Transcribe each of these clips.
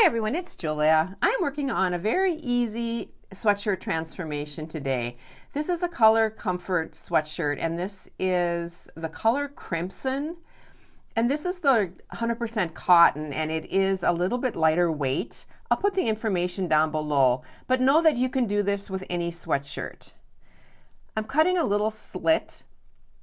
Hi everyone, it's Julia. I'm working on a very easy sweatshirt transformation today. This is a Color Comfort sweatshirt and this is the color Crimson. And this is the 100% cotton and it is a little bit lighter weight. I'll put the information down below, but know that you can do this with any sweatshirt. I'm cutting a little slit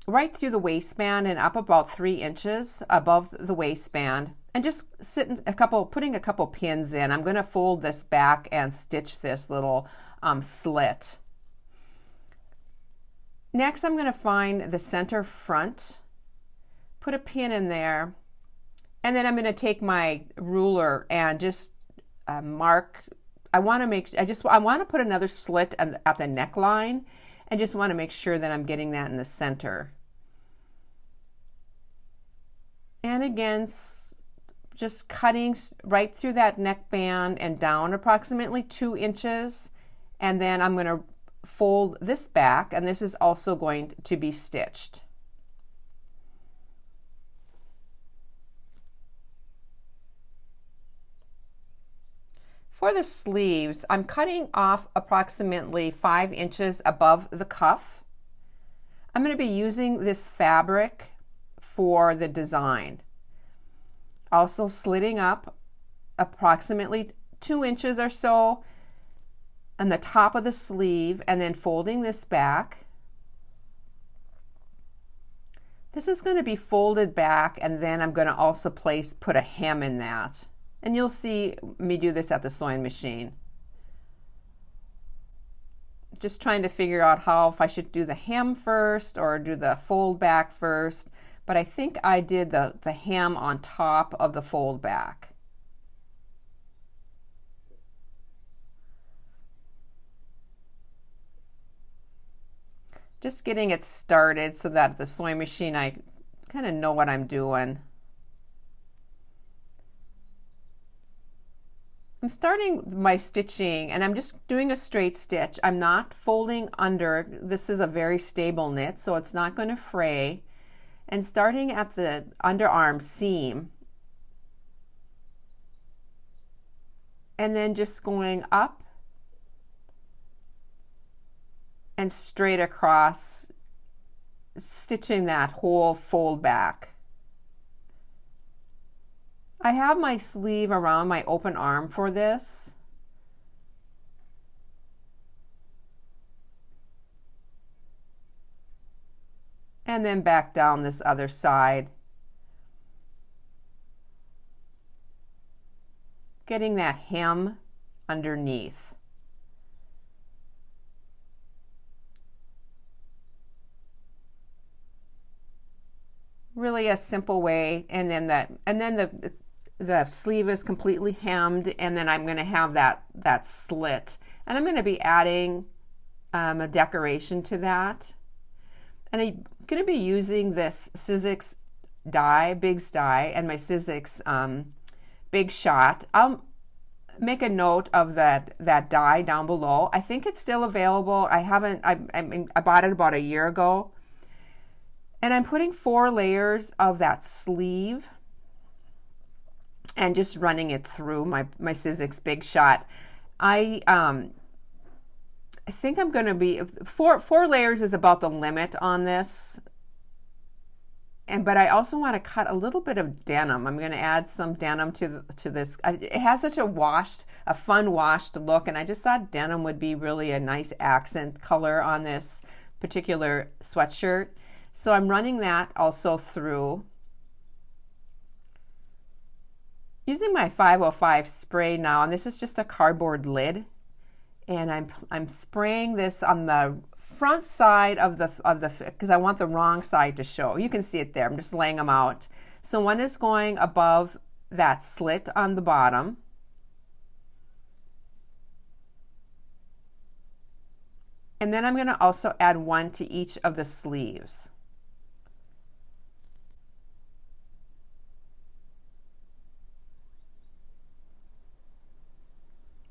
right through the waistband and up about 3 inches above the waistband, and just putting a couple pins in. I'm going to fold this back and stitch this little slit. Next, I'm going to find the center front, put a pin in there, and then I'm going to take my ruler and just mark. I want to put another slit at the neckline, and just want to make sure that I'm getting that in the center. And again, just cutting right through that neckband and down approximately 2 inches. And then I'm going to fold this back, and this is also going to be stitched. For the sleeves, I'm cutting off approximately 5 inches above the cuff. I'm going to be using this fabric for the design. Also slitting up approximately 2 inches or so on the top of the sleeve, and then folding this back. This is going to be folded back, and then I'm going to also put a hem in that. And you'll see me do this at the sewing machine. Just trying to figure out if I should do the hem first or do the fold back first. But I think I did the hem on top of the fold back. Just getting it started so that the sewing machine, I kind of know what I'm doing. I'm starting my stitching and I'm just doing a straight stitch. I'm not folding under. This is a very stable knit, so it's not going to fray. And starting at the underarm seam, and then just going up and straight across, stitching that whole fold back. I have my sleeve around my open arm for this. And then back down this other side. Getting that hem underneath. Really a simple way, and then the sleeve is completely hemmed, and then I'm going to have that slit, and I'm going to be adding a decoration to that. And I'm going to be using this Sizzix die, Big's die, and my Sizzix Big Shot. I'll make a note of that die down below. I think it's still available. I bought it about a year ago. And I'm putting 4 layers of that sleeve and just running it through my Sizzix Big Shot. I think I'm going to be four layers is about the limit on this. But I also want to cut a little bit of denim. I'm going to add some denim to this. It has such a fun washed look, and I just thought denim would be really a nice accent color on this particular sweatshirt. So I'm running that also through. Using my 505 spray now, and this is just a cardboard lid. And I'm spraying this on the front side of the because I want the wrong side to show. You can see it there. I'm just laying them out. So one is going above that slit on the bottom. And then I'm going to also add one to each of the sleeves.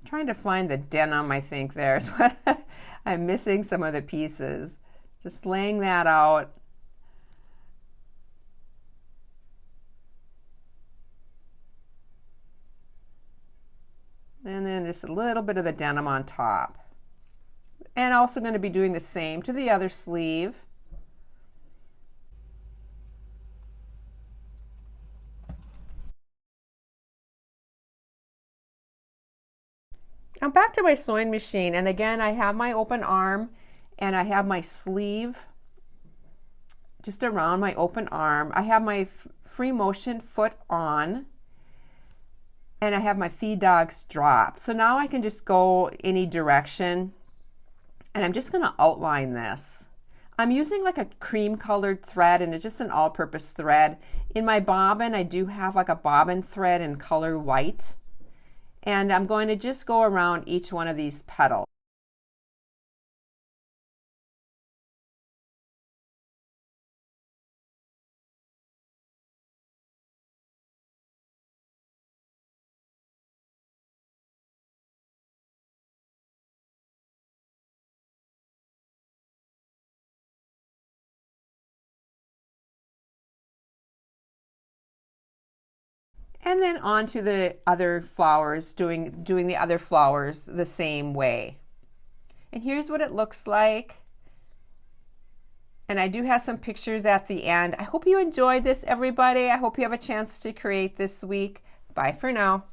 Trying to find the denim, I think there's what I'm missing some of the pieces. Just laying that out. and then just a little bit of the denim on top. And also going to be doing the same to the other sleeve. Now back to my sewing machine, and again I have my open arm and I have my sleeve just around my open arm. I have my free motion foot on, and I have my feed dogs dropped. So now I can just go any direction, and I'm just going to outline this. I'm using like a cream colored thread, and it's just an all-purpose thread. In my bobbin, I do have like a bobbin thread in color white, and I'm going to just go around each one of these petals. And then on to the other flowers, doing the other flowers the same way. And here's what it looks like. And I do have some pictures at the end. I hope you enjoyed this, everybody. I hope you have a chance to create this week. Bye for now.